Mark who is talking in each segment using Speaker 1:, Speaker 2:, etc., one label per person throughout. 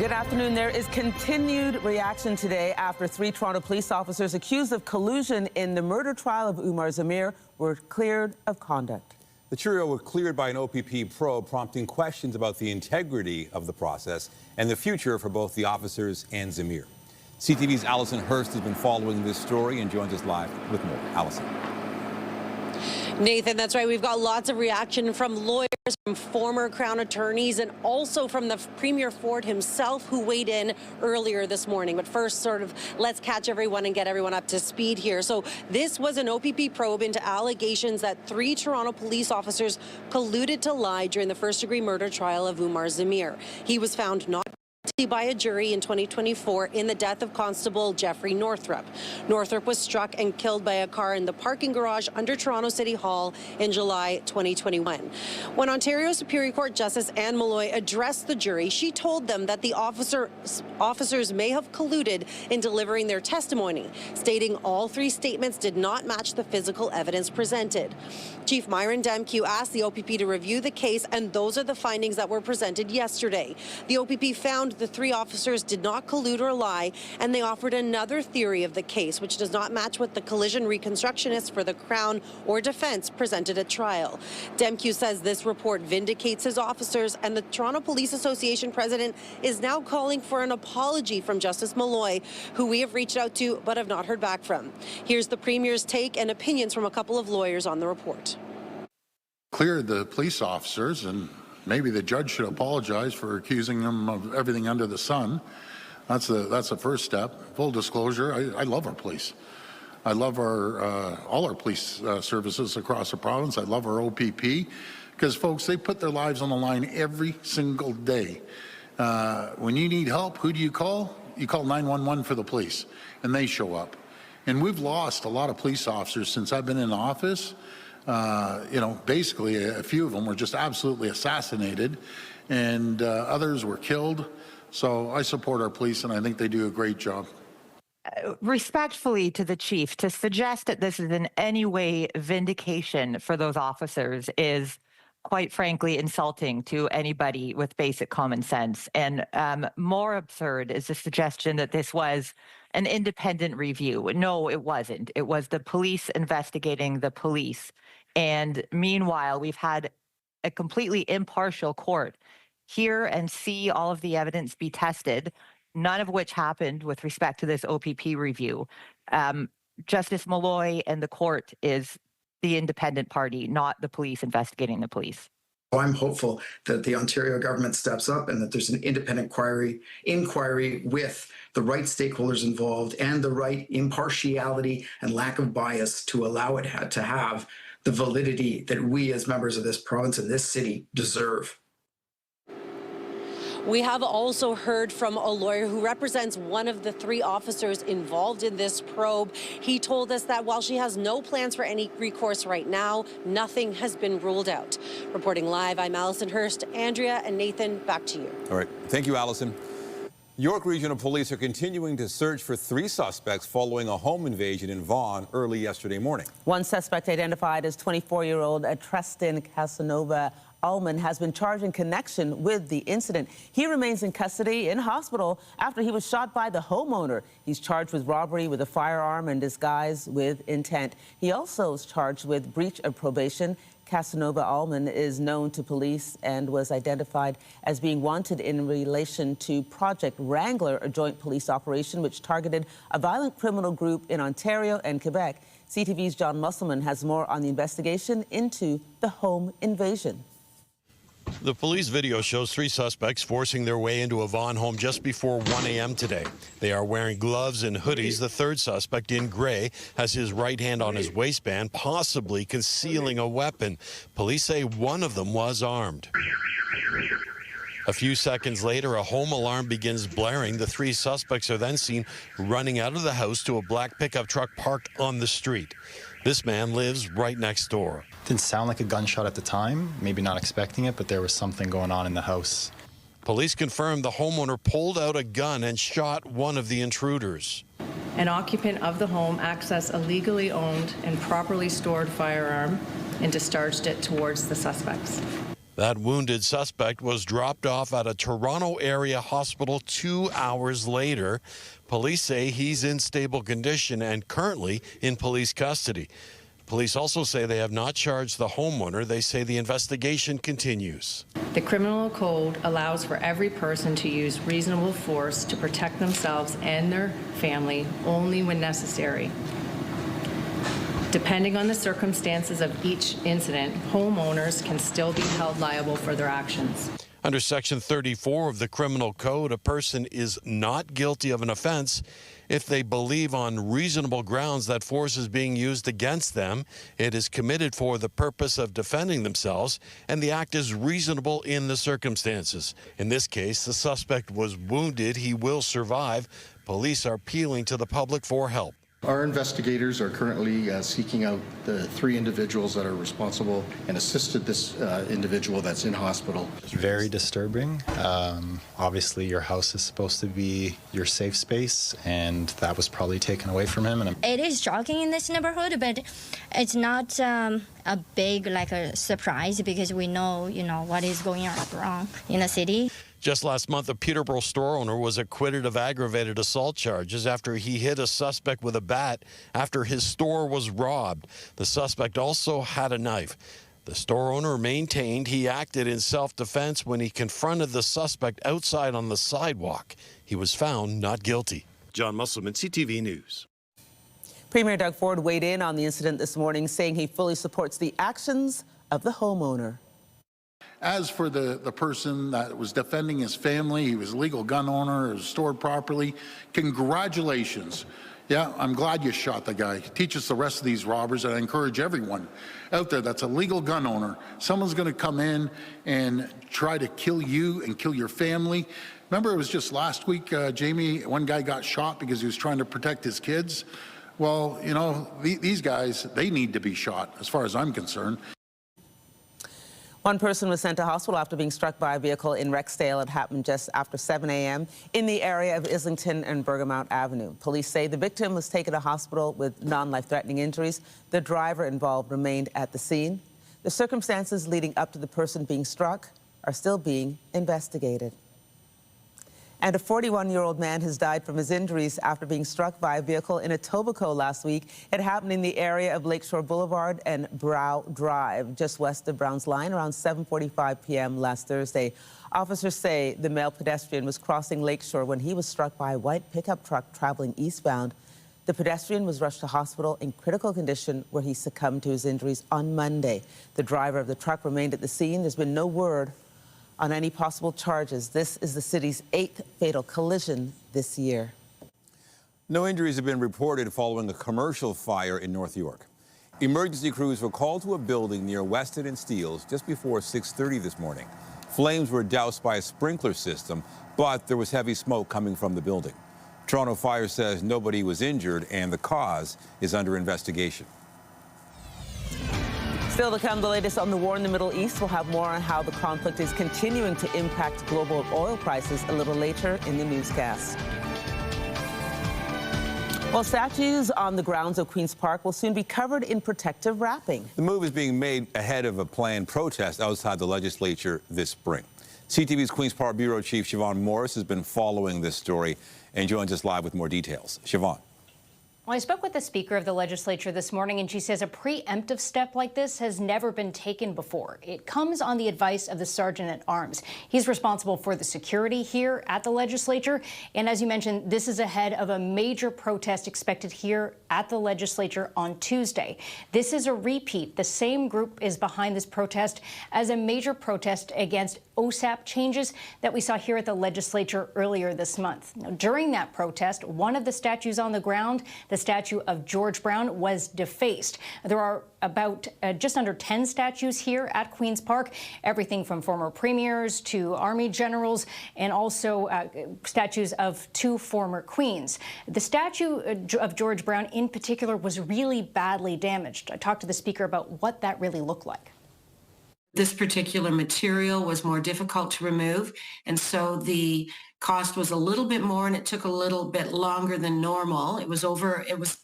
Speaker 1: Good afternoon. There is continued reaction today after 3 Toronto police officers accused of collusion in the murder trial of Umar Zamir were cleared of conduct.
Speaker 2: The trio were cleared by an OPP probe, prompting questions about the integrity of the process and the future for both the officers and Zamir. CTV's Allison Hurst has been following this story and joins us live with more. Allison.
Speaker 3: Nathan, that's right. We've got lots of reaction from lawyers, from former Crown attorneys, and also from the Premier Ford himself, who weighed in earlier this morning. But first, let's catch everyone and get everyone up to speed here. So this was an OPP probe into allegations that 3 Toronto police officers colluded to lie during the first-degree murder trial of Umar Zamir. He was found not by a jury in 2024 in the death of Constable Jeffrey Northrup. Northrup was struck and killed by a car in the parking garage under Toronto City Hall in July 2021. When Ontario Superior Court Justice Anne Malloy addressed the jury, she told them that the officers may have colluded in delivering their testimony, stating all 3 statements did not match the physical evidence presented. Chief Myron Demkew asked the OPP to review the case, and those are the findings that were presented yesterday. The OPP found the 3 officers did not collude or lie, and they offered another theory of the case, which does not match what the collision reconstructionists for the Crown or defense presented at trial. Demkew says this report vindicates his officers, and the Toronto Police Association president is now calling for an apology from Justice Malloy, who we have reached out to but have not heard back from. Here's the Premier's take and opinions from a couple of lawyers on the report.
Speaker 4: Cleared the police officers, and maybe the judge should apologize for accusing them of everything under the sun. That's the first step. Full disclosure, I love our police. I love all our police services across the province. I love our OPP because, folks, they put their lives on the line every single day. When you need help, who do you call? You call 911 for the police, and they show up. And we've lost a lot of police officers since I've been in office. Basically a few of them were just absolutely assassinated, and others were killed. So I support our police, and I think they do a great job.
Speaker 5: Respectfully to the chief, to suggest that this is in any way vindication for those officers is, quite frankly, insulting to anybody with basic common sense. And more absurd is the suggestion that this was an independent review. No, it wasn't. It was the police investigating the police. And meanwhile, we've had a completely impartial court hear and see all of the evidence be tested, none of which happened with respect to this OPP review. Justice Malloy and the court is the independent party, not the police investigating the police.
Speaker 6: I'm hopeful that the Ontario government steps up and that there's an independent inquiry with the right stakeholders involved and the right impartiality and lack of bias to allow it to have the validity that we as members of this province and this city deserve.
Speaker 3: We have also heard from a lawyer who represents one of the 3 officers involved in this probe. He told us that while she has no plans for any recourse right now, nothing has been ruled out. Reporting live, I'm Allison Hurst. Andrea and Nathan, back to you.
Speaker 2: All right. Thank you, Allison. York Regional Police are continuing to search for 3 suspects following a home invasion in Vaughan early yesterday morning.
Speaker 1: One suspect, identified as 24-year-old Tristan Casanova Allman, has been charged in connection with the incident. He remains in custody in hospital after he was shot by the homeowner. He's charged with robbery with a firearm and disguise with intent. He also is charged with breach of probation. Casanova Allman is known to police and was identified as being wanted in relation to Project Wrangler, a joint police operation which targeted a violent criminal group in Ontario and Quebec. CTV's John Musselman has more on the investigation into the home invasion.
Speaker 7: The police video shows 3 suspects forcing their way into a Vaughan home just before 1 a.m. today. They are wearing gloves and hoodies. The 3rd suspect, in gray, has his right hand on his waistband, possibly concealing a weapon. Police say one of them was armed. A few seconds later, a home alarm begins blaring. The 3 suspects are then seen running out of the house to a black pickup truck parked on the street. This man lives right next door.
Speaker 8: Didn't sound like a gunshot at the time, maybe not expecting it, but there was something going on in the house.
Speaker 7: Police confirmed the homeowner pulled out a gun and shot one of the intruders.
Speaker 9: An occupant of the home accessed a legally owned and properly stored firearm and discharged it towards the suspects.
Speaker 7: That wounded suspect was dropped off at a Toronto area hospital 2 hours later. Police say he's in stable condition and currently in police custody. Police also say they have not charged the homeowner. They say the investigation continues.
Speaker 9: The criminal code allows for every person to use reasonable force to protect themselves and their family only when necessary. Depending on the circumstances of each incident, homeowners can still be held liable for their actions.
Speaker 7: Under Section 34 of the Criminal Code, a person is not guilty of an offense if they believe on reasonable grounds that force is being used against them, it is committed for the purpose of defending themselves, and the act is reasonable in the circumstances. In this case, the suspect was wounded. He will survive. Police are appealing to the public for help.
Speaker 10: Our investigators are currently seeking out the 3 individuals that are responsible and assisted this individual that's in hospital.
Speaker 8: Very disturbing. Obviously, your house is supposed to be your safe space, and that was probably taken away from him. And
Speaker 11: it is shocking in this neighborhood, but it's not a big a surprise because we know, what is going on wrong in the city.
Speaker 7: Just last month, a Peterborough store owner was acquitted of aggravated assault charges after he hit a suspect with a bat after his store was robbed. The suspect also had a knife. The store owner maintained he acted in self-defense when he confronted the suspect outside on the sidewalk. He was found not guilty. John Musselman, CTV News.
Speaker 1: Premier Doug Ford weighed in on the incident this morning, saying he fully supports the actions of the homeowner.
Speaker 4: As for the person that was defending his family, he was a legal gun owner, was stored properly, congratulations. Yeah, I'm glad you shot the guy. Teach us the rest of these robbers, and I encourage everyone out there that's a legal gun owner. Someone's going to come in and try to kill you and kill your family. Remember, it was just last week, Jamie, one guy got shot because he was trying to protect his kids. Well, these guys, they need to be shot, as far as I'm concerned.
Speaker 1: One person was sent to hospital after being struck by a vehicle in Rexdale. It happened just after 7 a.m. in the area of Islington and Bergamot Avenue. Police say the victim was taken to hospital with non-life-threatening injuries. The driver involved remained at the scene. The circumstances leading up to the person being struck are still being investigated. And a 41-year-old man has died from his injuries after being struck by a vehicle in Etobicoke last week. It happened in the area of Lakeshore Boulevard and Brow Drive, just west of Browns Line, around 7:45 p.m. last Thursday. Officers say the male pedestrian was crossing Lakeshore when he was struck by a white pickup truck traveling eastbound. The pedestrian was rushed to hospital in critical condition, where he succumbed to his injuries on Monday. The driver of the truck remained at the scene. There's been no word on any possible charges. This is the city's 8th fatal collision this year.
Speaker 2: No injuries have been reported following a commercial fire in North York. Emergency crews were called to a building near Weston and Steeles just before 6:30 this morning. Flames were doused by a sprinkler system, but there was heavy smoke coming from the building. Toronto Fire says nobody was injured and the cause is under investigation.
Speaker 1: Still to come, the latest on the war in the Middle East. We'll have more on how the conflict is continuing to impact global oil prices a little later in the newscast. Well, statues on the grounds of Queen's Park will soon be covered in protective wrapping.
Speaker 2: The move is being made ahead of a planned protest outside the legislature this spring. CTV's Queen's Park Bureau Chief Siobhan Morris has been following this story and joins us live with more details. Siobhan.
Speaker 12: Well, I spoke with the Speaker of the Legislature this morning, and she says a preemptive step like this has never been taken before. It comes on the advice of the Sergeant-at-Arms. He's responsible for the security here at the Legislature, and as you mentioned, this is ahead of a major protest expected here at the Legislature on Tuesday. This is a repeat. The same group is behind this protest as a major protest against OSAP changes that we saw here at the Legislature earlier this month. Now, during that protest, one of the statues on the ground, the statue of George Brown, was defaced. There are about just under 10 statues here at Queen's Park, everything from former premiers to army generals, and also statues of 2 former queens. The statue of George Brown in particular was really badly damaged. I talked to the Speaker about what that really looked like.
Speaker 13: This particular material was more difficult to remove, and so the cost was a little bit more, and it took a little bit longer than normal. It was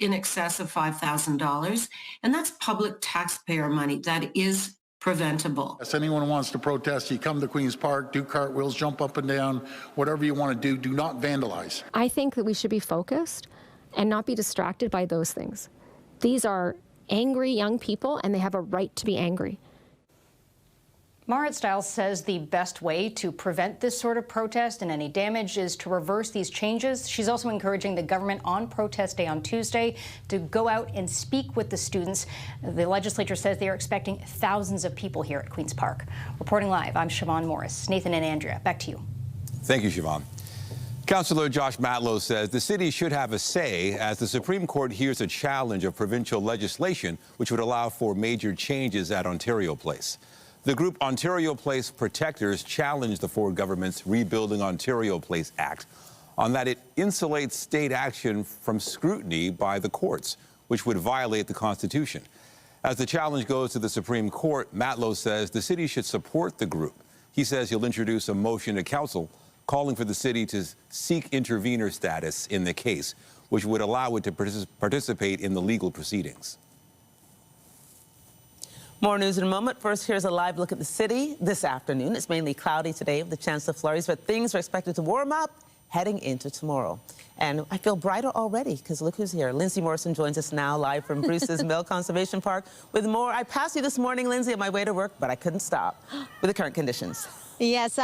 Speaker 13: in excess of $5,000, and that's public taxpayer money. That is preventable.
Speaker 4: If anyone wants to protest, you come to Queen's Park, do cartwheels, jump up and down, whatever you want to do. Do not vandalize.
Speaker 14: I think that we should be focused and not be distracted by those things. These are angry young people, and they have a right to be angry.
Speaker 12: Marit Stiles says the best way to prevent this sort of protest and any damage is to reverse these changes. She's also encouraging the government on protest day on Tuesday to go out and speak with the students. The legislature says they are expecting thousands of people here at Queen's Park. Reporting live, I'm Siobhan Morris. Nathan and Andrea, back to you.
Speaker 2: Thank you, Siobhan. Councillor Josh Matlow says the city should have a say as the Supreme Court hears a challenge of provincial legislation which would allow for major changes at Ontario Place. The group Ontario Place Protectors challenged the Ford government's Rebuilding Ontario Place Act on that it insulates state action from scrutiny by the courts, which would violate the Constitution. As the challenge goes to the Supreme Court, Matlow says the city should support the group. He says he'll introduce a motion to council calling for the city to seek intervener status in the case, which would allow it to participate in the legal proceedings.
Speaker 1: More news in a moment. First, here's a live look at the city this afternoon. It's mainly cloudy today with the chance of flurries, but things are expected to warm up heading into tomorrow. And I feel brighter already because look who's here. Lindsay Morrison joins us now live from Bruce's Mill Conservation Park with more. I passed you this morning, Lindsay, on my way to work, but I couldn't stop with the current conditions.
Speaker 15: Yes.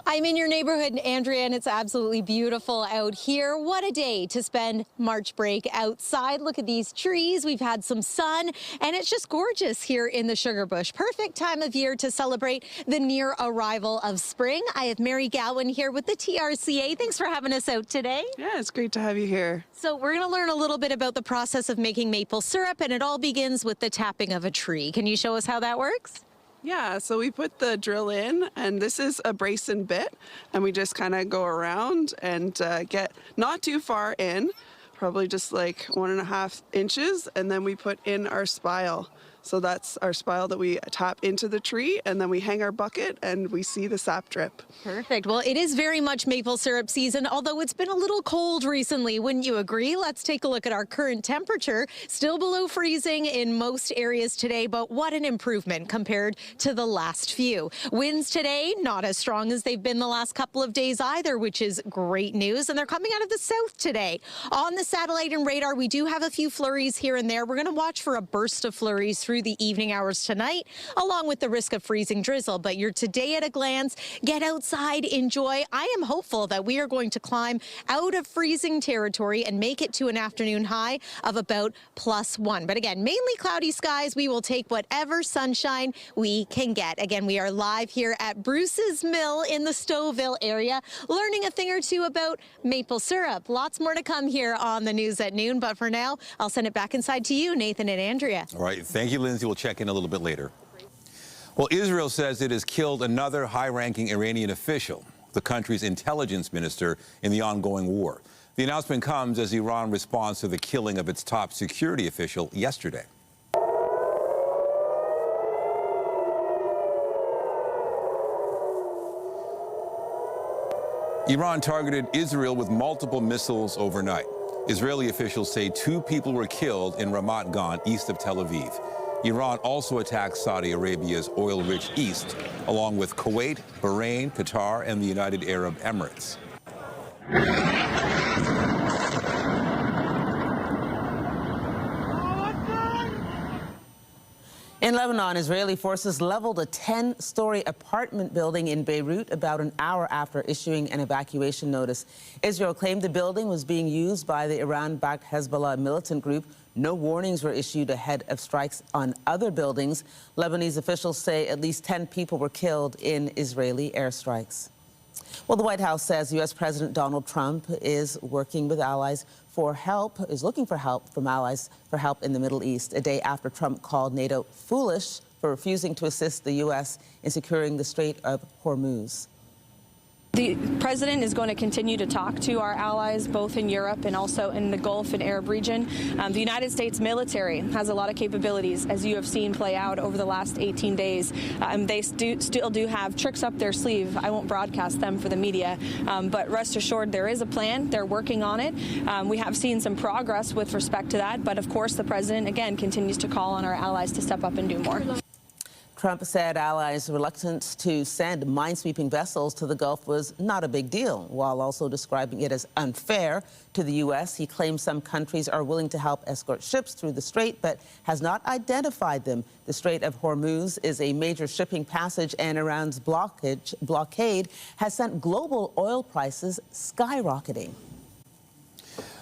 Speaker 15: I'm in your neighborhood, Andrea, and it's absolutely beautiful out here. What a day to spend March break outside. Look at these trees. We've had some sun, and it's just gorgeous here in the Sugar Bush. Perfect time of year to celebrate the near arrival of spring. I have Mary Gowan here with the TRCA. Thanks for having us out today.
Speaker 16: Yeah, it's great to have you here.
Speaker 15: So we're going to learn a little bit about the process of making maple syrup, and it all begins with the tapping of a tree. Can you show us how that works?
Speaker 16: Yeah, so we put the drill in, and this is a brace and bit, and we just kind of go around and get not too far in, probably just like 1.5 inches, and then we put in our spile. So that's our spile that we tap into the tree, and then we hang our bucket and we see the sap drip.
Speaker 15: Perfect. Well, it is very much maple syrup season, although it's been a little cold recently. Wouldn't you agree? Let's take a look at our current temperature. Still below freezing in most areas today, but what an improvement compared to the last few. Winds today, not as strong as they've been the last couple of days either, which is great news. And they're coming out of the south today. On the satellite and radar, we do have a few flurries here and there. We're going to watch for a burst of flurries through the evening hours tonight, along with the risk of freezing drizzle. But your today at a glance, get outside, enjoy. I am hopeful that we are going to climb out of freezing territory and make it to an afternoon high of about +1. But again, mainly cloudy skies. We will take whatever sunshine we can get. Again, we are live here at Bruce's Mill in the Stouffville area, learning a thing or two about maple syrup. Lots more to come here on the news at noon. But for now, I'll send it back inside to you, Nathan and Andrea.
Speaker 2: All right. Thank you, Lindsay. We'll check in a little bit later. Well, Israel says it has killed another high-ranking Iranian official, the country's intelligence minister, in the ongoing war. The announcement comes as Iran responds to the killing of its top security official yesterday. Iran targeted Israel with multiple missiles overnight. Israeli officials say 2 people were killed in Ramat Gan, east of Tel Aviv. Iran also attacked Saudi Arabia's oil-rich east, along with Kuwait, Bahrain, Qatar, and the United Arab Emirates.
Speaker 1: In Lebanon, Israeli forces leveled a 10-story apartment building in Beirut about an hour after issuing an evacuation notice. Israel claimed the building was being used by the Iran-backed Hezbollah militant group. No warnings were issued ahead of strikes on other buildings. Lebanese officials say at least 10 people were killed in Israeli airstrikes. Well, the White House says U.S. President Donald Trump is working with allies for help, is looking for help from allies for help in the Middle East, a day after Trump called NATO foolish for refusing to assist the U.S. in securing the Strait of Hormuz.
Speaker 17: The president is going to continue to talk to our allies, both in Europe and also in the Gulf and Arab region. The United States military has a lot of capabilities, as you have seen play out over the last 18 days. They still do have tricks up their sleeve. I won't broadcast them for the media, but rest assured there is a plan. They're working on it. We have seen some progress with respect to that, but of course the president, again, continues to call on our allies to step up and do more.
Speaker 1: Trump said allies' reluctance to send minesweeping vessels to the Gulf was not a big deal, while also describing it as unfair to the U.S. He claims some countries are willing to help escort ships through the strait, but has not identified them. The Strait of Hormuz is a major shipping passage, and Iran's blockade has sent global oil prices skyrocketing.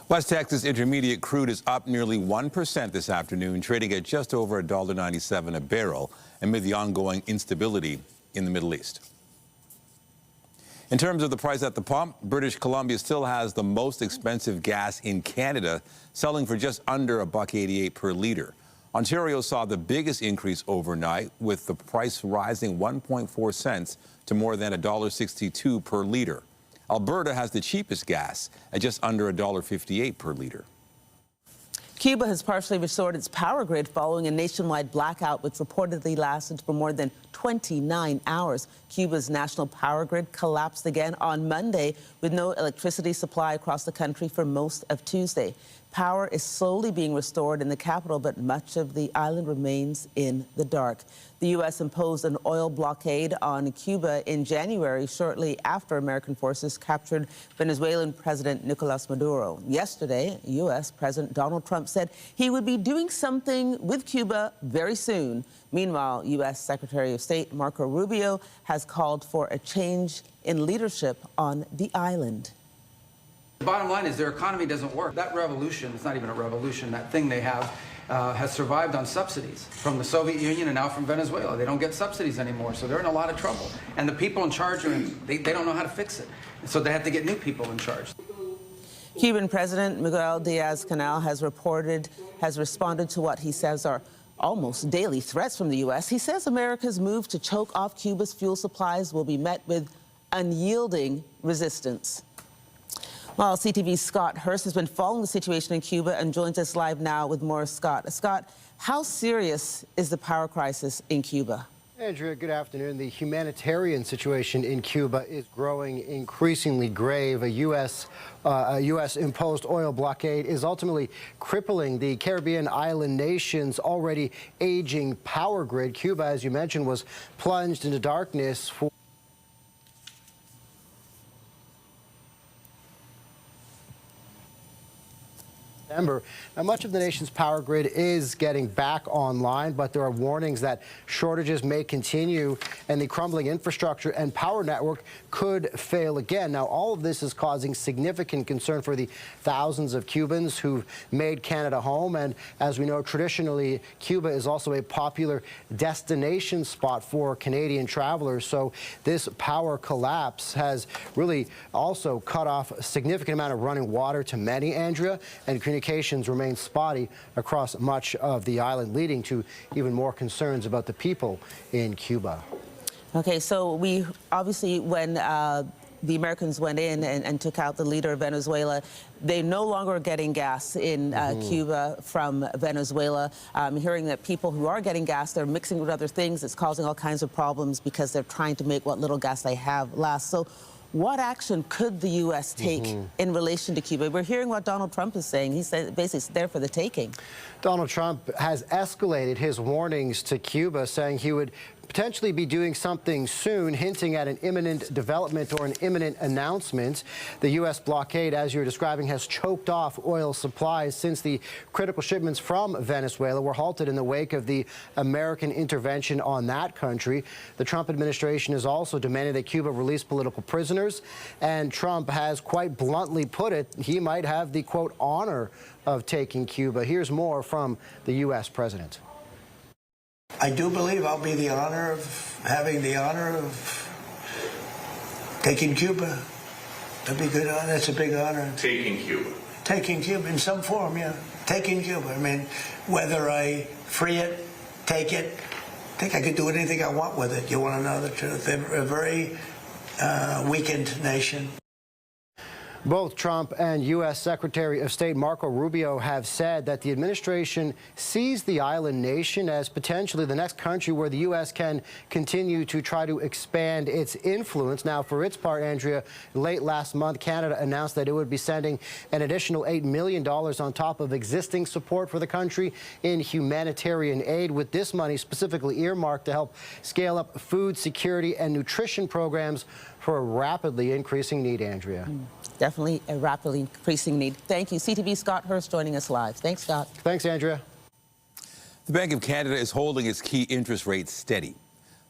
Speaker 2: West Texas Intermediate crude is up nearly 1% this afternoon, trading at just over $1.97 a barrel amid the ongoing instability in the Middle East. In terms of the price at the pump, British Columbia still has the most expensive gas in Canada, selling for just under $1.88 per litre. Ontario saw the biggest increase overnight, with the price rising 1.4 cents to more than $1.62 per litre. Alberta has the cheapest gas at just under $1.58 per litre.
Speaker 1: Cuba has partially restored its power grid following a nationwide blackout, which reportedly lasted for more than 29 hours. Cuba's national power grid collapsed again on Monday, with no electricity supply across the country for most of Tuesday. Power is slowly being restored in the capital, but much of the island remains in the dark. The U.S. imposed an oil blockade on Cuba in January, shortly after American forces captured Venezuelan President Nicolas Maduro. Yesterday, U.S. President Donald Trump said he would be doing something with Cuba very soon. Meanwhile, U.S. Secretary of State Marco Rubio has called for a change in leadership on the island.
Speaker 18: The bottom line is their economy doesn't work. That revolution, it's not even a revolution, that thing they have has survived on subsidies from the Soviet Union and now from Venezuela. They don't get subsidies anymore, so they're in a lot of trouble. And the people in charge, they don't know how to fix it. So they have to get new people in charge.
Speaker 1: Cuban President Miguel Diaz-Canel has responded to what he says are almost daily threats from the U.S. He says America's move to choke off Cuba's fuel supplies will be met with unyielding resistance. Well, CTV's Scott Hurst has been following the situation in Cuba and joins us live now with more. Scott, how serious is the power crisis in Cuba?
Speaker 19: Andrea, good afternoon. The humanitarian situation in Cuba is growing increasingly grave. A U.S.-imposed oil blockade is ultimately crippling the Caribbean island nation's already aging power grid. Cuba, as you mentioned, was plunged into darkness for Now, much of the nation's power grid is getting back online, but there are warnings that shortages may continue and the crumbling infrastructure and power network could fail again. Now, all of this is causing significant concern for the thousands of Cubans who've made Canada home. And as we know, traditionally, Cuba is also a popular destination spot for Canadian travelers. So this power collapse has really also cut off a significant amount of running water to many, Andrea, and communications remain spotty across much of the island, leading to even more concerns about the people in Cuba.
Speaker 1: Okay, so we obviously, when the Americans went in and took out the leader of Venezuela, they no longer are getting gas in Cuba from Venezuela. I'm hearing that people who are getting gas, they're mixing with other things. It's causing all kinds of problems because they're trying to make what little gas they have last. So what action could the U.S. take in relation to Cuba? We're hearing what Donald Trump is saying. He said basically it's there for the taking.
Speaker 19: Donald Trump has escalated his warnings to Cuba, saying he would potentially be doing something soon, hinting at an imminent development or an imminent announcement. The U.S. blockade, as you're describing, has choked off oil supplies since the critical shipments from Venezuela were halted in the wake of the American intervention on that country. The Trump administration has also demanded that Cuba release political prisoners, and Trump has quite bluntly put it, he might have the, quote, honor of taking Cuba. Here's more from the U.S. president.
Speaker 20: I do believe I'll be having the honor of taking Cuba. That'd be good. That's a big honor.
Speaker 21: Taking Cuba.
Speaker 20: Taking Cuba in some form, yeah. Taking Cuba. I mean, whether I free it, take it, I think I could do anything I want with it. You want to know the truth? They're a very weakened nation.
Speaker 19: Both Trump and U.S. Secretary of State Marco Rubio have said that the administration sees the island nation as potentially the next country where the U.S. can continue to try to expand its influence. Now, for its part, Andrea, late last month, Canada announced that it would be sending an additional $8 million on top of existing support for the country in humanitarian aid, with this money specifically earmarked to help scale up food security and nutrition programs for a rapidly increasing need, Andrea.
Speaker 1: Definitely a rapidly increasing need. Thank you. CTV Scott Hurst joining us live. Thanks, Scott.
Speaker 19: Thanks, Andrea.
Speaker 2: The Bank of Canada is holding its key interest rate steady.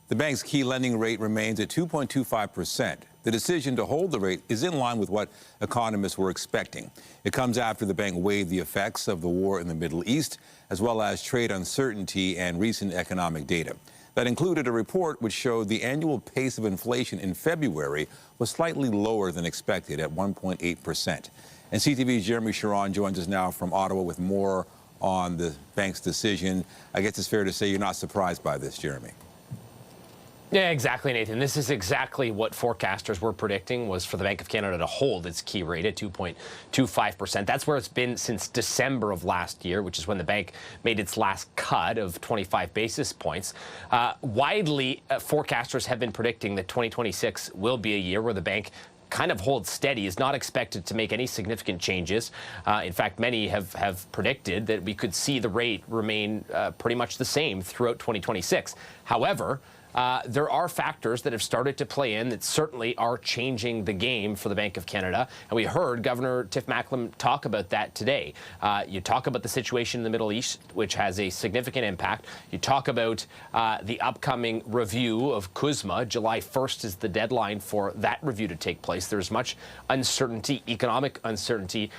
Speaker 2: The bank's key lending rate remains at 2.25%. The decision to hold the rate is in line with what economists were expecting. It comes after the bank weighed the effects of the war in the Middle East, as well as trade uncertainty and recent economic data. That included a report which showed the annual pace of inflation in February was slightly lower than expected at 1.8%. And CTV's Jeremie Charron joins us now from Ottawa with more on the bank's decision. I guess it's fair to say you're not surprised by this, Jeremie.
Speaker 21: Yeah, exactly, Nathan. This is exactly what forecasters were predicting, was for the Bank of Canada to hold its key rate at 2.25%. That's where it's been since December of last year, which is when the bank made its last cut of 25 basis points. Widely, forecasters have been predicting that 2026 will be a year where the bank kind of holds steady, is not expected to make any significant changes. In fact, many have predicted that we could see the rate remain pretty much the same throughout 2026. However, there are factors that have started to play in that certainly are changing the game for the Bank of Canada. And we heard Governor Tiff Macklem talk about that today. You talk about the situation in the Middle East, which has a significant impact. You talk about the upcoming review of CUSMA. July 1st is the deadline for that review to take place. There's much uncertainty, economic uncertainty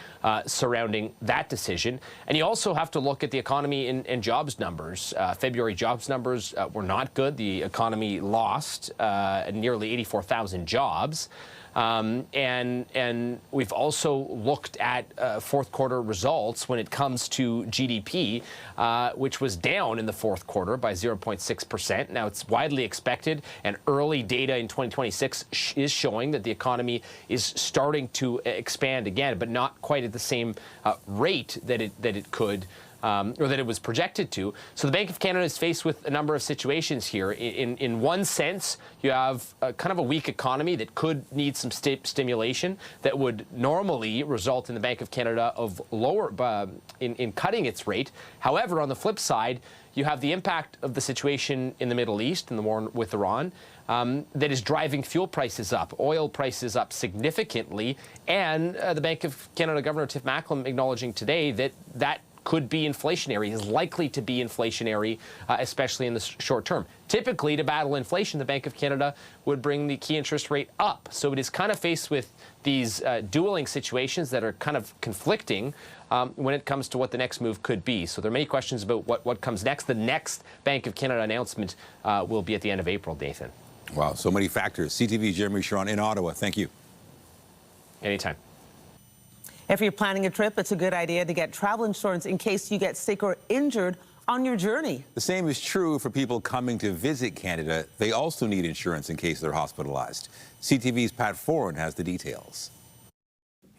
Speaker 21: surrounding that decision. And you also have to look at the economy and jobs numbers. February jobs numbers were not good. The economy lost nearly 84,000 jobs. And we've also looked at fourth quarter results when it comes to GDP, which was down in the fourth quarter by 0.6%. Now, it's widely expected, and early data in 2026 is showing that the economy is starting to expand again, but not quite at the same rate that it could. Or that it was projected to. So the Bank of Canada is faced with a number of situations here. In one sense, you have kind of a weak economy that could need some stimulation that would normally result in the Bank of Canada of lower in cutting its rate. However, on the flip side, you have the impact of the situation in the Middle East and the war with Iran that is driving fuel prices up, oil prices up significantly, and the Bank of Canada Governor Tiff Macklem acknowledging today that could be inflationary, is likely to be inflationary, especially in the short term. Typically, to battle inflation, the Bank of Canada would bring the key interest rate up. So it is kind of faced with these dueling situations that are kind of conflicting when it comes to what the next move could be. So there are many questions about what comes next. The next Bank of Canada announcement will be at the end of April, Nathan.
Speaker 2: Wow, so many factors. CTV Jeremie Charron in Ottawa. Thank you.
Speaker 21: Anytime.
Speaker 1: If you're planning a trip, it's a good idea to get travel insurance in case you get sick or injured on your journey.
Speaker 2: The same is true for people coming to visit Canada. They also need insurance in case they're hospitalized. CTV's Pat Foran has the details.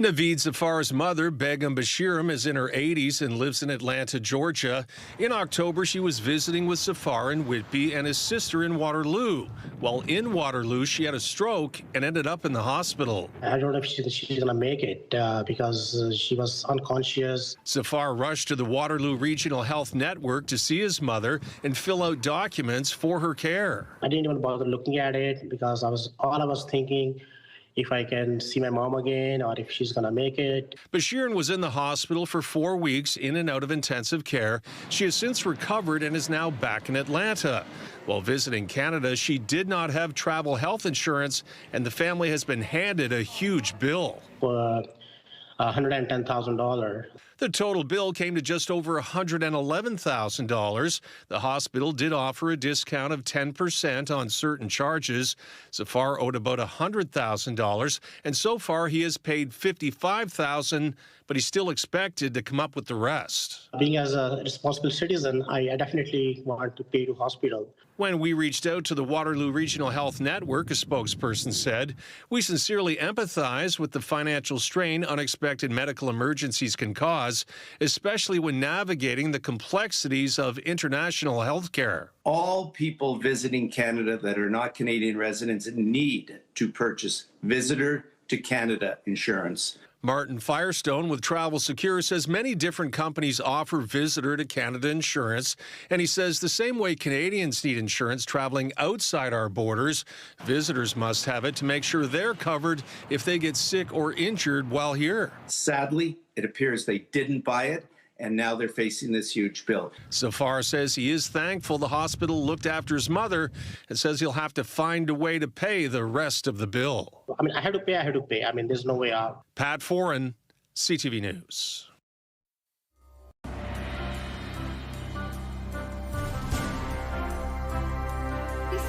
Speaker 22: Naveed Zafar's mother, Begum Bashiram, is in her 80s and lives in Atlanta, Georgia. In October, she was visiting with Zafar in Whitby and his sister in Waterloo. While in Waterloo, she had a stroke and ended up in the hospital.
Speaker 23: I don't know if she's going to make it because she was unconscious.
Speaker 22: Zafar rushed to the Waterloo Regional Health Network to see his mother and fill out documents for her care.
Speaker 23: I didn't even bother looking at it because all I was thinking, if I can see my mom again or if she's going to make it.
Speaker 22: Bashiran was in the hospital for 4 weeks in and out of intensive care. She has since recovered and is now back in Atlanta. While visiting Canada, she did not have travel health insurance, and the family has been handed a huge bill.
Speaker 23: $110,000.
Speaker 22: The total bill came to just over $111,000. The hospital did offer a discount of 10% on certain charges. Zafar owed about $100,000, and so far he has paid $55,000, but he's still expected to come up with the rest.
Speaker 23: Being as a responsible citizen, I definitely want to pay to hospital.
Speaker 22: When we reached out to the Waterloo Regional Health Network, a spokesperson said, "We sincerely empathize with the financial strain unexpected medical emergencies can cause, especially when navigating the complexities of international health care."
Speaker 3: All people visiting Canada that are not Canadian residents need to purchase Visitor to Canada insurance.
Speaker 22: Martin Firestone with Travel Secure says many different companies offer Visitor to Canada insurance, and he says the same way Canadians need insurance traveling outside our borders, visitors must have it to make sure they're covered if they get sick or injured while here.
Speaker 3: Sadly, it appears they didn't buy it, and now they're facing this huge bill.
Speaker 22: Zafar says he is thankful the hospital looked after his mother and says he'll have to find a way to pay the rest of the bill.
Speaker 23: I mean, I had to pay. I mean, there's no way out.
Speaker 22: Pat Foran, CTV News.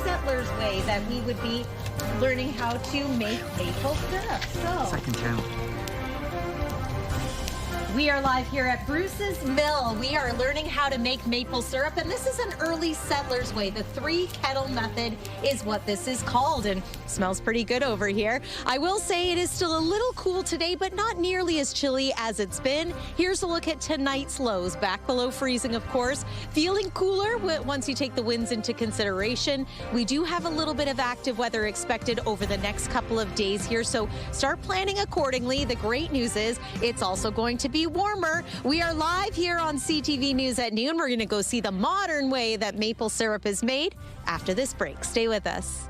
Speaker 5: Settlers way that we would be learning how to make maple syrup. So
Speaker 6: Second count.
Speaker 5: we are live here at Bruce's Mill. We are learning how to make maple syrup, and this is an early settler's way. The 3-kettle method is what this is called, and smells pretty good over here. I will say it is still a little cool today, but not nearly as chilly as it's been. Here's a look at tonight's lows. Back below freezing, of course. Feeling cooler once you take the winds into consideration. We do have a little bit of active weather expected over the next couple of days here, so start planning accordingly. The great news is it's also going to be warmer. We are live here on CTV News at noon. We're going to go see the modern way that maple syrup is made after this break. Stay with us.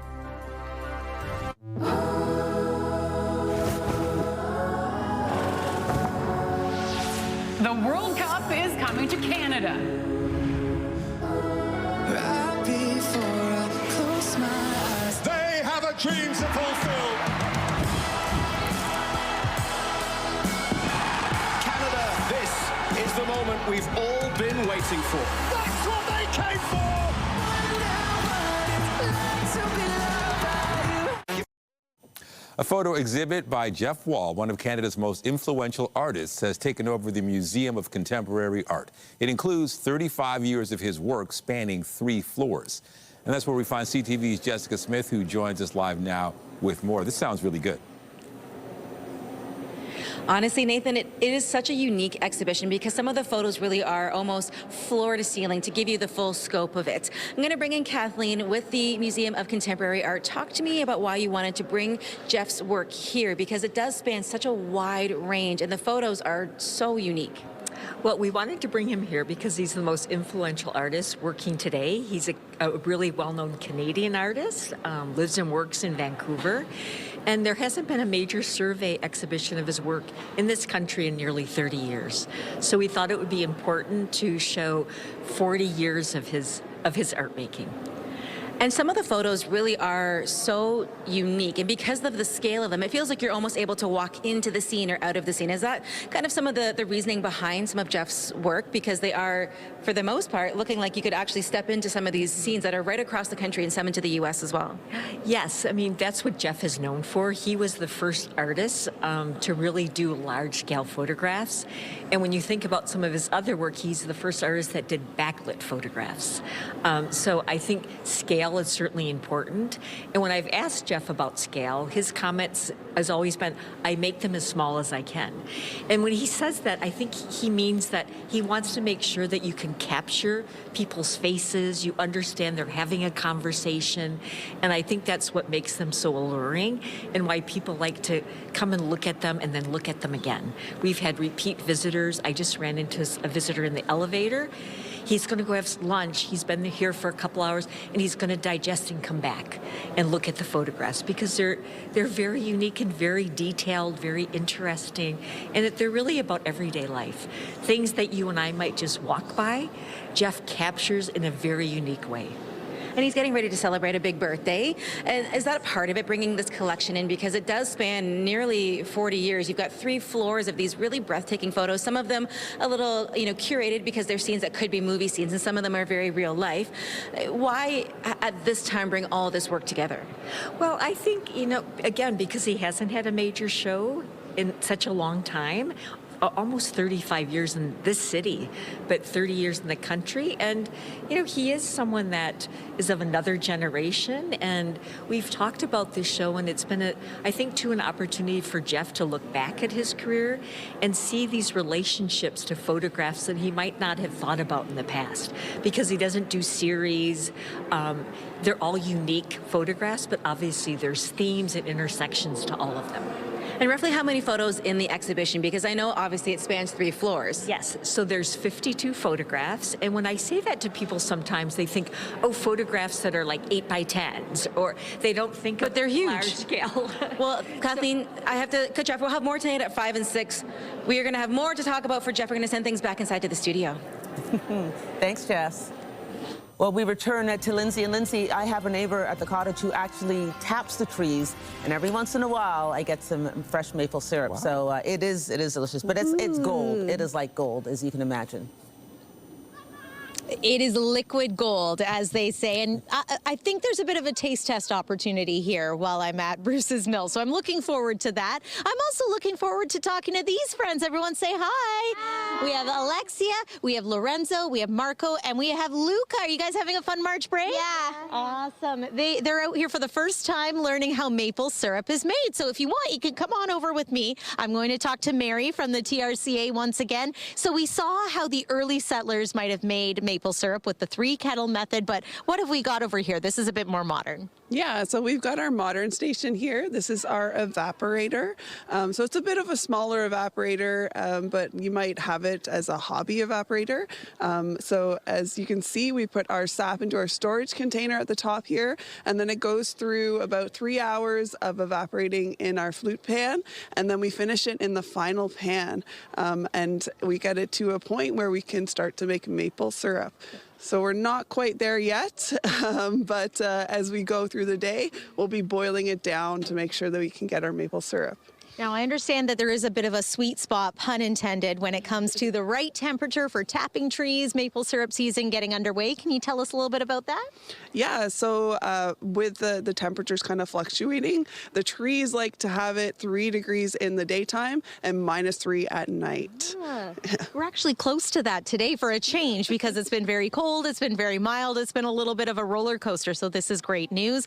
Speaker 24: The World Cup is coming to Canada.
Speaker 25: Right before I close my eyes, they have a dream to fulfill.
Speaker 26: Canada, this is the moment we've all been waiting for.
Speaker 25: That's what they came for!
Speaker 2: A photo exhibit by Jeff Wall, one of Canada's most influential artists, has taken over the Museum of Contemporary Art. It includes 35 years of his work spanning 3 floors. And that's where we find CTV's Jessica Smith, who joins us live now with more. This sounds really good.
Speaker 27: Honestly, Nathan, it is such a unique exhibition because some of the photos really are almost floor to ceiling to give you the full scope of it. I'm going to bring in Kathleen with the Museum of Contemporary Art. Talk to me about why you wanted to bring Jeff's work here, because it does span such a wide range and the photos are so unique.
Speaker 28: Well, we wanted to bring him here because he's the most influential artist working today. He's a really well-known Canadian artist, lives and works in Vancouver. And there hasn't been a major survey exhibition of his work in this country in nearly 30 years. So we thought it would be important to show 40 years of his art making.
Speaker 27: And some of the photos really are so unique, and because of the scale of them, it feels like you're almost able to walk into the scene or out of the scene. Is that kind of some of the reasoning behind some of Jeff's work? Because they are, for the most part, looking like you could actually step into some of these scenes that are right across the country and some into the U.S. as well.
Speaker 28: Yes, I mean, that's what Jeff is known for. He was the first artist to really do large-scale photographs. And when you think about some of his other work, he's the first artist that did backlit photographs. So I think scale is certainly important. And when I've asked Jeff about scale, his comments has always been, I make them as small as I can. And when he says that, I think he means that he wants to make sure that you can capture people's faces, you understand they're having a conversation. And I think that's what makes them so alluring and why people like to come and look at them and then look at them again. We've had repeat visitors. I just ran into a visitor in the elevator. He's going to go have lunch. He's been here for a couple hours, and he's going to digest and come back and look at the photographs because they're very unique and very detailed, very interesting, and that they're really about everyday life. Things that you and I might just walk by, Jeff captures in a very unique way.
Speaker 27: and he's getting ready to celebrate a big birthday. And is that a part of it, bringing this collection in? Because it does span nearly 40 years. You've got 3 floors of these really breathtaking photos, some of them a little, curated because they're scenes that could be movie scenes, and some of them are very real life. Why, at this time, bring all this work together?
Speaker 28: Well, I think, again, because he hasn't had a major show in such a long time, almost 35 years in this city, but 30 years in the country. And, he is someone that is of another generation. And we've talked about this show, and it's been, I think, too, an opportunity for Jeff to look back at his career and see these relationships to photographs that he might not have thought about in the past, because he doesn't do series. They're all unique photographs, but obviously there's themes and intersections to all of them.
Speaker 27: And roughly how many photos in the exhibition? Because I know obviously it spans 3 floors.
Speaker 28: Yes, so there's 52 photographs. And when I say that to people, sometimes they think, oh, photographs that are like 8 by 10s, or they don't think
Speaker 27: but
Speaker 28: of
Speaker 27: they're huge.
Speaker 28: Large scale.
Speaker 27: Well, Kathleen, I have to cut you off. We'll have more tonight at 5 and 6. We are going to have more to talk about for Jeff. We're going to send things back inside to the studio.
Speaker 1: Thanks, Jess. Well, we return to Lindsay. And Lindsay, I have a neighbor at the cottage who actually taps the trees, and every once in a while I get some fresh maple syrup. Wow. So it is delicious, but it's gold. It is like gold, as you can imagine.
Speaker 15: It is liquid gold, as they say, and I think there's a bit of a taste test opportunity here while I'm at Bruce's Mill, so I'm looking forward to that. I'm also looking forward to talking to these friends. Everyone say hi. Hi. We have Alexia, we have Lorenzo, we have Marco, and we have Luca. Are you guys having a fun March break? Yeah. Awesome. They're out here for the first time learning how maple syrup is made, so if you want, you can come on over with me. I'm going to talk to Mary from the TRCA once again. So we saw how the early settlers might have made maple syrup with the 3 kettle method, but what have we got over here? This is a bit more modern.
Speaker 16: Yeah, so we've got our modern station here. This is our evaporator. So it's a bit of a smaller evaporator, but you might have it as a hobby evaporator. So as you can see, we put our sap into our storage container at the top here, and then it goes through about 3 hours of evaporating in our flute pan, and then we finish it in the final pan, and we get it to a point where we can start to make maple syrup. So we're not quite there yet, but as we go through the day, we'll be boiling it down to make sure that we can get our maple syrup.
Speaker 15: Now, I understand that there is a bit of a sweet spot, pun intended, when it comes to the right temperature for tapping trees, maple syrup season getting underway. Can you tell us a little bit about that?
Speaker 16: Yeah, so with the temperatures kind of fluctuating, the trees like to have it 3 degrees in the daytime and -3 at night.
Speaker 15: Yeah. We're actually close to that today for a change because it's been very cold, it's been very mild, it's been a little bit of a roller coaster, so this is great news.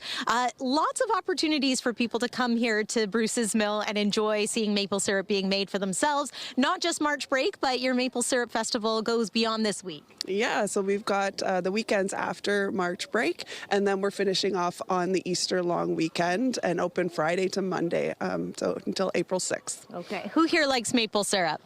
Speaker 15: Lots of opportunities for people to come here to Bruce's Mill and enjoy seeing maple syrup being made for themselves. Not just March break, but your Maple Syrup Festival goes beyond this week.
Speaker 16: Yeah, so we've got the weekends after March break, and then we're finishing off on the Easter long weekend and open Friday to Monday, so until April 6th.
Speaker 15: Okay. Who here likes maple syrup?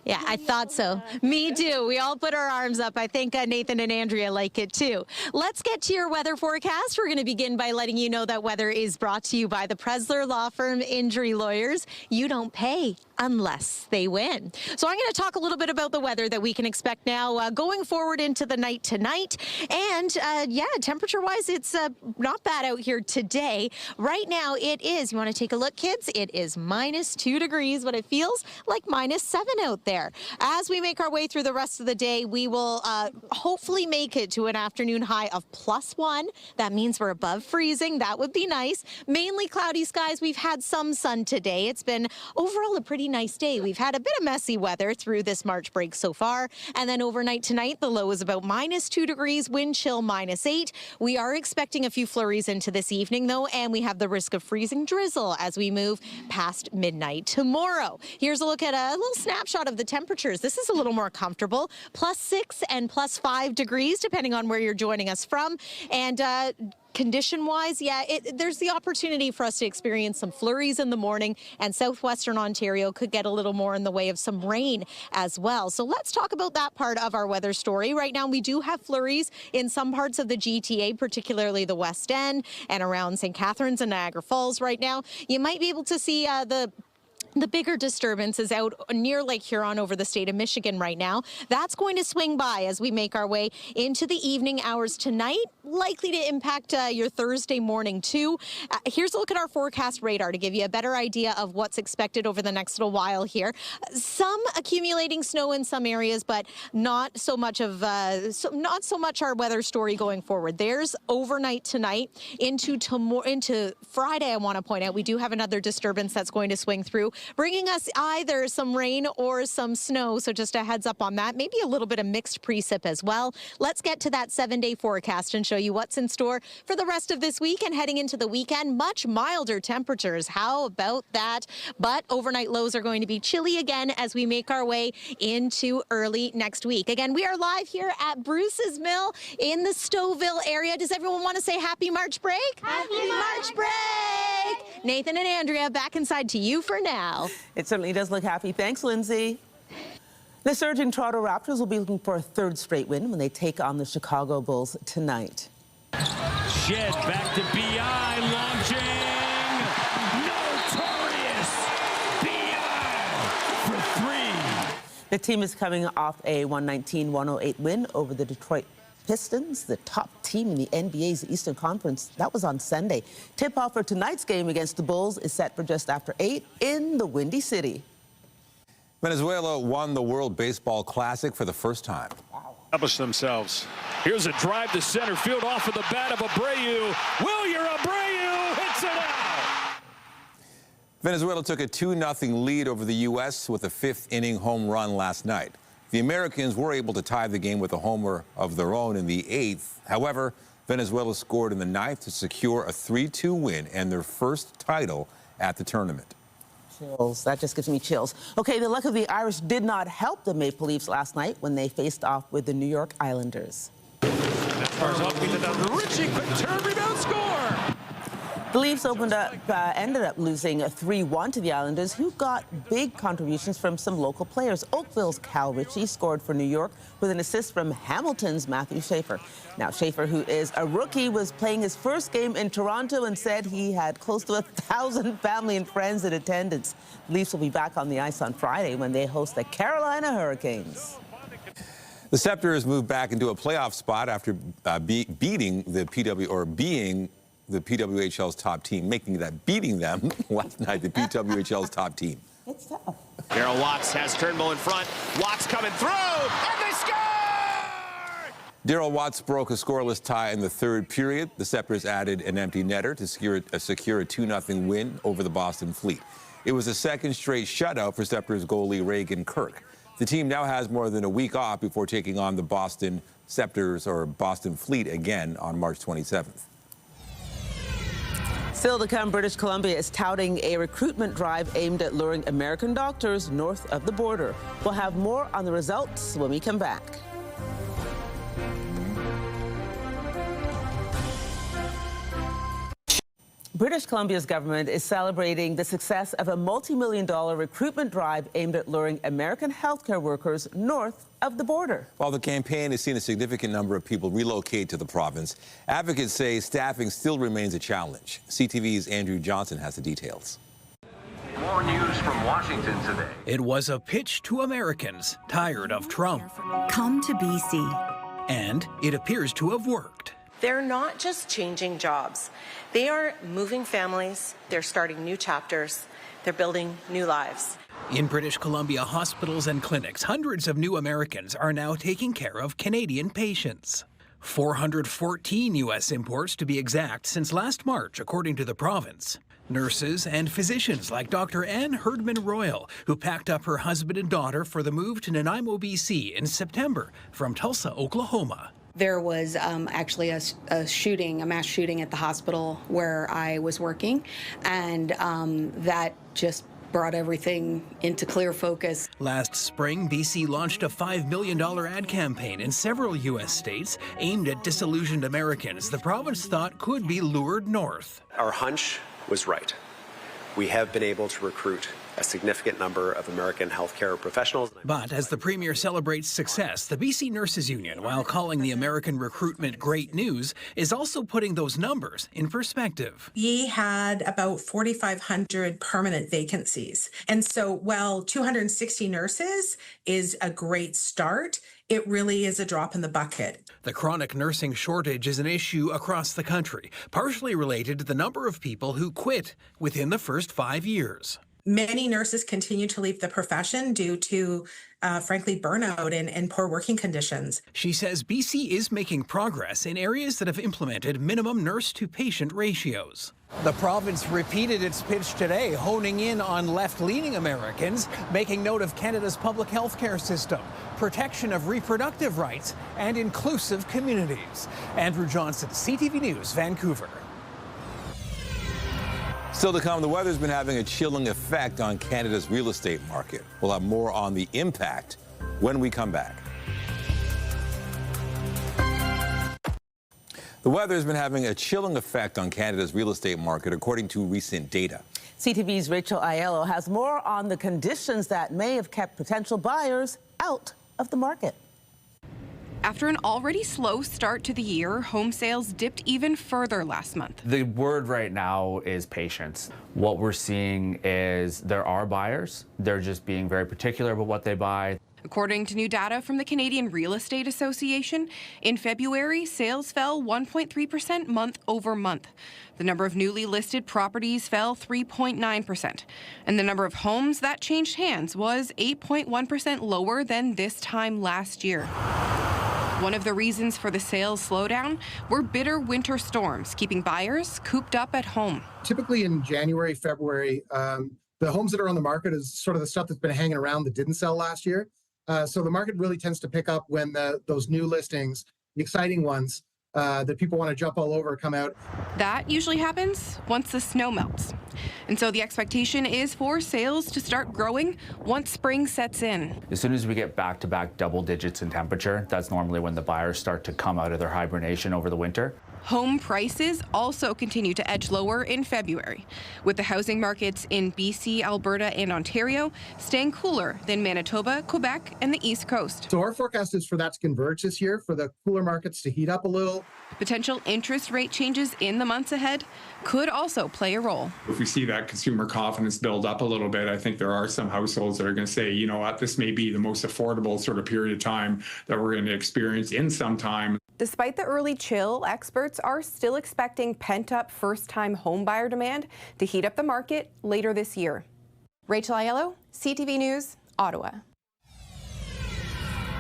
Speaker 15: Yeah, I thought so. Me too. We all put our arms up. I think Nathan and Andrea like it too. Let's get to your weather forecast. We're going to begin by letting you know that weather is brought to you by the Presler Law Firm Injury Lawyers. You don't pay unless they win. So I'm going to talk a little bit about the weather that we can expect now going forward into the night tonight. And yeah, temperature-wise, it's not bad out here today. Right now it is, you want to take a look, kids? It is -2 degrees, but it feels like -7 out there. As we make our way through the rest of the day, we will hopefully make it to an afternoon high of +1. That means we're above freezing. That would be nice. Mainly cloudy skies. We've had some sun today. It's been overall a pretty nice day. We've had a bit of messy weather through this March break so far. And then overnight tonight, the low is about -2 degrees, wind chill -8. We are expecting a few flurries into this evening, though, and we have the risk of freezing drizzle as we move past midnight tomorrow. Here's a look at a little snapshot of the temperatures. This is a little more comfortable, +6 and +5 degrees, depending on where you're joining us from. And condition-wise, yeah, there's the opportunity for us to experience some flurries in the morning, and southwestern Ontario could get a little more in the way of some rain as well. So let's talk about that part of our weather story. Right now, we do have flurries in some parts of the GTA, particularly the West End and around St. Catharines and Niagara Falls right now. You might be able to see the bigger disturbance is out near Lake Huron over the state of Michigan right now. That's going to swing by as we make our way into the evening hours tonight. likely to impact your Thursday morning too. Here's a look at our forecast radar to give you a better idea of what's expected over the next little while here. Some accumulating snow in some areas, but not so much of not so much our weather story going forward. There's overnight tonight into Friday. I want to point out we do have another disturbance that's going to swing through, bringing us either some rain or some snow. So just a heads up on that. Maybe a little bit of mixed precip as well. Let's get to that 7-day forecast and show you what's in store for the rest of this week and heading into the weekend. Much milder temperatures. How about that? But overnight lows are going to be chilly again as we make our way into early next week. Again, we are live here at Bruce's Mill in the Stouffville area. Does everyone want to say happy March break? Happy March break! Nathan and Andrea, back inside to you for now.
Speaker 1: It certainly does look happy. Thanks, Lindsay. The surging Toronto Raptors will be looking for a third straight win when they take on the Chicago Bulls tonight.
Speaker 4: Shed back to B.I. launching. Notorious B.I. for three.
Speaker 1: The team is coming off a 119-108 win over the Detroit Pistons, the top team in the NBA's Eastern Conference. That was on Sunday. Tip-off for tonight's game against the Bulls is set for just after 8 in the Windy City.
Speaker 2: Venezuela won the World Baseball Classic for the first time.
Speaker 4: Establish themselves. Here's a drive to center field off of the bat of Abreu. Wilyer Abreu hits it out.
Speaker 2: Venezuela took a 2-0 lead over the U.S. with a fifth-inning home run last night. The Americans were able to tie the game with a homer of their own in the 8th. However, Venezuela scored in the 9th to secure a 3-2 win and their first title at the tournament.
Speaker 1: Chills. That just gives me chills. Okay, the luck of the Irish did not help the Maple Leafs last night when they faced off with the New York Islanders.
Speaker 4: Richie, quick turn, rebound, score!
Speaker 1: The Leafs ended up losing 3-1 to the Islanders, who got big contributions from some local players. Oakville's Cal Ritchie scored for New York with an assist from Hamilton's Matthew Schaefer. Now, Schaefer, who is a rookie, was playing his first game in Toronto and said he had close to 1,000 family and friends in attendance. The Leafs will be back on the ice on Friday when they host the Carolina Hurricanes.
Speaker 2: The Scepters moved back into a playoff spot after beating the PWHL's top team, beating them last night, the PWHL's top team.
Speaker 1: It's tough.
Speaker 6: Daryl Watts has Turnbull in front. Watts coming through, and they score!
Speaker 2: Daryl Watts broke a scoreless tie in the third period. The Scepters added an empty netter to secure a 2-0 win over the Boston Fleet. It was a second straight shutout for Scepters goalie Reagan Kirk. The team now has more than a week off before taking on the Boston Scepters or Boston Fleet again on March 27th.
Speaker 1: Still to come, British Columbia is touting a recruitment drive aimed at luring American doctors north of the border. We'll have more on the results when we come back. British Columbia's government is celebrating the success of a multi-million-dollar recruitment drive aimed at luring American healthcare workers north of the border.
Speaker 2: While the campaign has seen a significant number of people relocate to the province, advocates say staffing still remains a challenge. CTV's Andrew Johnson has the details.
Speaker 7: More news from Washington today.
Speaker 8: It was a pitch to Americans tired of Trump.
Speaker 9: Come to BC.
Speaker 8: And it appears to have worked.
Speaker 10: They're not just changing jobs. They are moving families. They're starting new chapters. They're building new lives.
Speaker 8: In British Columbia hospitals and clinics, hundreds of new Americans are now taking care of Canadian patients. 414 U.S. imports, to be exact, since last March, according to the province. Nurses and physicians like Dr. Anne Herdman Royal, who packed up her husband and daughter for the move to Nanaimo, BC in September from Tulsa, Oklahoma.
Speaker 11: There was actually a mass shooting at the hospital where I was working, and that just brought everything into clear focus.
Speaker 8: Last spring, BC launched a $5 million ad campaign in several U.S. states aimed at disillusioned Americans the province thought could be lured north.
Speaker 13: Our hunch was right. We have been able to recruit a significant number of American healthcare professionals.
Speaker 8: But as the Premier celebrates success, the BC Nurses Union, while calling the American recruitment great news, is also putting those numbers in perspective.
Speaker 29: We had about 4,500 permanent vacancies. And so while 260 nurses is a great start, it really is a drop in the bucket.
Speaker 8: The chronic nursing shortage is an issue across the country, partially related to the number of people who quit within the first 5 years.
Speaker 29: Many nurses continue to leave the profession due to, frankly, burnout and poor working conditions.
Speaker 8: She says BC is making progress in areas that have implemented minimum nurse-to-patient ratios. The province repeated its pitch today, honing in on left-leaning Americans, making note of Canada's public health care system, protection of reproductive rights, and inclusive communities. Andrew Johnson, CTV News, Vancouver.
Speaker 2: Still to come, the weather's been having a chilling effect on Canada's real estate market. We'll have more on the impact when we come back. The weather has been having a chilling effect on Canada's real estate market, according to recent data.
Speaker 1: CTV's Rachel Aiello has more on the conditions that may have kept potential buyers out of the market.
Speaker 3: After an already slow start to the year, home sales dipped even further last month.
Speaker 12: The word right now is patience. What we're seeing is there are buyers. They're just being very particular about what they buy.
Speaker 3: According to new data from the Canadian Real Estate Association, in February, sales fell 1.3% month over month. The number of newly listed properties fell 3.9%. And the number of homes that changed hands was 8.1% lower than this time last year. One of the reasons for the sales slowdown were bitter winter storms, keeping buyers cooped up at home.
Speaker 14: Typically in January, February, the homes that are on the market is sort of the stuff that's been hanging around that didn't sell last year. So the market really tends to pick up when those new listings, the exciting ones that people want to jump all over, come out.
Speaker 3: That usually happens once the snow melts. And so the expectation is for sales to start growing once spring sets in.
Speaker 12: As soon as we get back-to-back double digits in temperature, that's normally when the buyers start to come out of their hibernation over the winter.
Speaker 3: Home prices also continue to edge lower in February, with the housing markets in BC, Alberta, and Ontario staying cooler than Manitoba, Quebec, and the East Coast.
Speaker 14: So our forecast is for that to converge this year, for the cooler markets to heat up a little.
Speaker 3: Potential interest rate changes in the months ahead could also play a role.
Speaker 17: If we see that consumer confidence build up a little bit, I think there are some households that are going to say, you know what, this may be the most affordable sort of period of time that we're going to experience in some time.
Speaker 3: Despite the early chill, experts are still expecting pent-up first-time homebuyer demand to heat up the market later this year. Rachel Aiello, CTV News, Ottawa.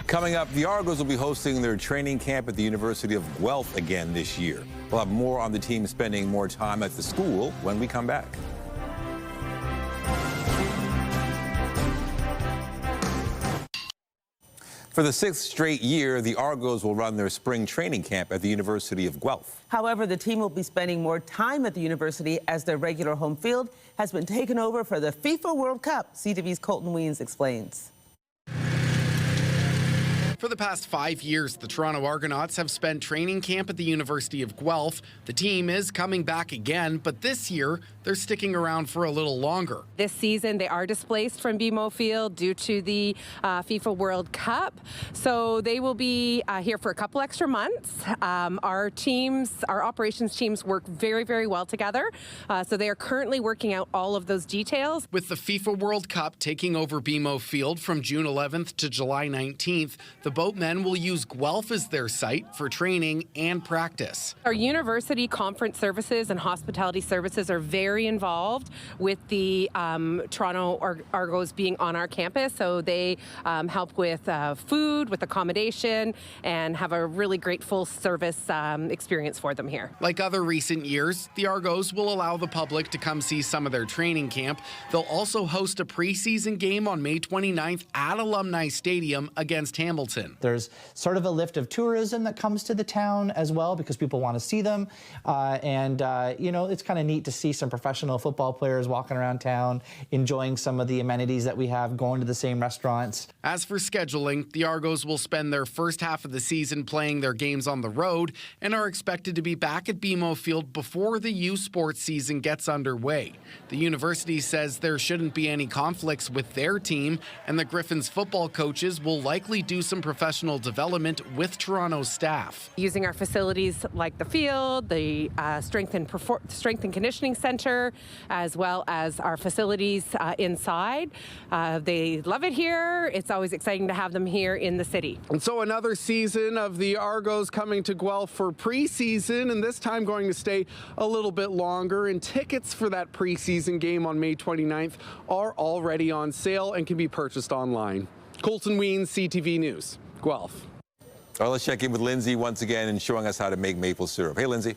Speaker 2: Coming up, the Argos will be hosting their training camp at the University of Guelph again this year. We'll have more on the team spending more time at the school when we come back. For the 6th straight year, the Argos will run their spring training camp at the University of Guelph.
Speaker 1: However, the team will be spending more time at the university as their regular home field has been taken over for the FIFA World Cup. CTV's Colton Weens explains.
Speaker 18: For the past 5 years, the Toronto Argonauts have spent training camp at the University of Guelph. The team is coming back again, but this year, they're sticking around for a little longer.
Speaker 19: This season, they are displaced from BMO Field due to the FIFA World Cup. So they will be here for a couple extra months. Our operations teams work very, very well together. So they are currently working out all of those details.
Speaker 18: With the FIFA World Cup taking over BMO Field from June 11th to July 19th, the boatmen will use Guelph as their site for training and practice.
Speaker 19: Our university conference services and hospitality services are very involved with the Toronto Argos being on our campus. So they help with food, with accommodation, and have a really great full service experience for them here.
Speaker 18: Like other recent years, the Argos will allow the public to come see some of their training camp. They'll also host a preseason game on May 29th at Alumni Stadium against Hamilton.
Speaker 20: There's sort of a lift of tourism that comes to the town as well because people want to see them. You know, it's kind of neat to see some professional football players walking around town, enjoying some of the amenities that we have, going to the same restaurants.
Speaker 18: As for scheduling, the Argos will spend their first half of the season playing their games on the road and are expected to be back at BMO Field before the U Sports season gets underway. The university says there shouldn't be any conflicts with their team, and the Griffins football coaches will likely do some professional development with Toronto staff.
Speaker 19: Using our facilities like the field, the strength and conditioning center, as well as our facilities inside. They love it here. It's always exciting to have them here in the city.
Speaker 18: And so another season of the Argos coming to Guelph for preseason, and this time going to stay a little bit longer. And tickets for that preseason game on May 29th are already on sale and can be purchased online. Colton Weens, CTV News, Guelph.
Speaker 2: All right, let's check in with Lindsay once again and showing us how to make maple syrup. Hey, Lindsay.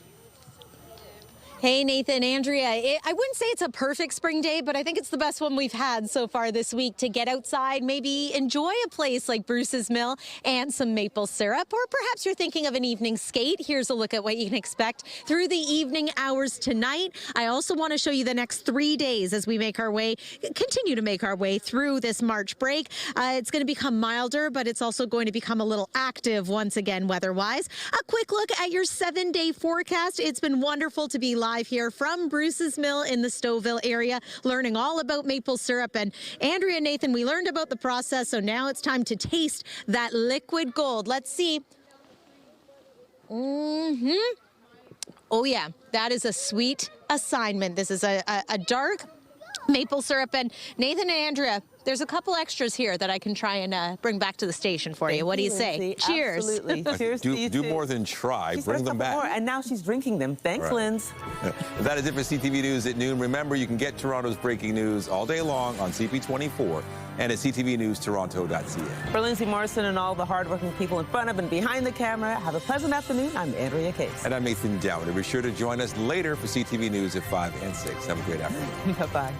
Speaker 15: Hey, Nathan, Andrea. I wouldn't say it's a perfect spring day, but I think it's the best one we've had so far this week to get outside, maybe enjoy a place like Bruce's Mill and some maple syrup. Or perhaps you're thinking of an evening skate. Here's a look at what you can expect through the evening hours tonight. I also want to show you the next 3 days as we continue to make our way through this March break. It's going to become milder, but it's also going to become a little active once again weather-wise. A quick look at your 7-day forecast. It's been wonderful to be live here from Bruce's Mill in the Stouffville area, learning all about maple syrup. And Andrea and Nathan, we learned about the process, so now it's time to taste that liquid gold. Let's see. Oh yeah, that is a sweet assignment. This is a dark maple syrup. And Nathan and Andrea, there's a couple extras here that I can try and bring back to the station for you. What do you say?
Speaker 1: Lindsay.
Speaker 15: Cheers.
Speaker 1: Absolutely. Cheers to you
Speaker 2: Do
Speaker 1: too.
Speaker 2: more than try.
Speaker 1: She's
Speaker 2: Bring
Speaker 1: got a
Speaker 2: them
Speaker 1: couple
Speaker 2: back.
Speaker 1: more, and now she's drinking them. Thanks,
Speaker 2: Right.
Speaker 1: Linz.
Speaker 2: That is it for CTV News at noon. Remember, you can get Toronto's breaking news all day long on CP24 and at ctvnewstoronto.ca.
Speaker 1: For Lindsay Morrison and all the hardworking people in front of and behind the camera, have a pleasant afternoon. I'm Andrea Case.
Speaker 2: And I'm Nathan Downer. Be sure to join us later for CTV News at 5 and 6. Have a great afternoon.
Speaker 1: Bye-bye.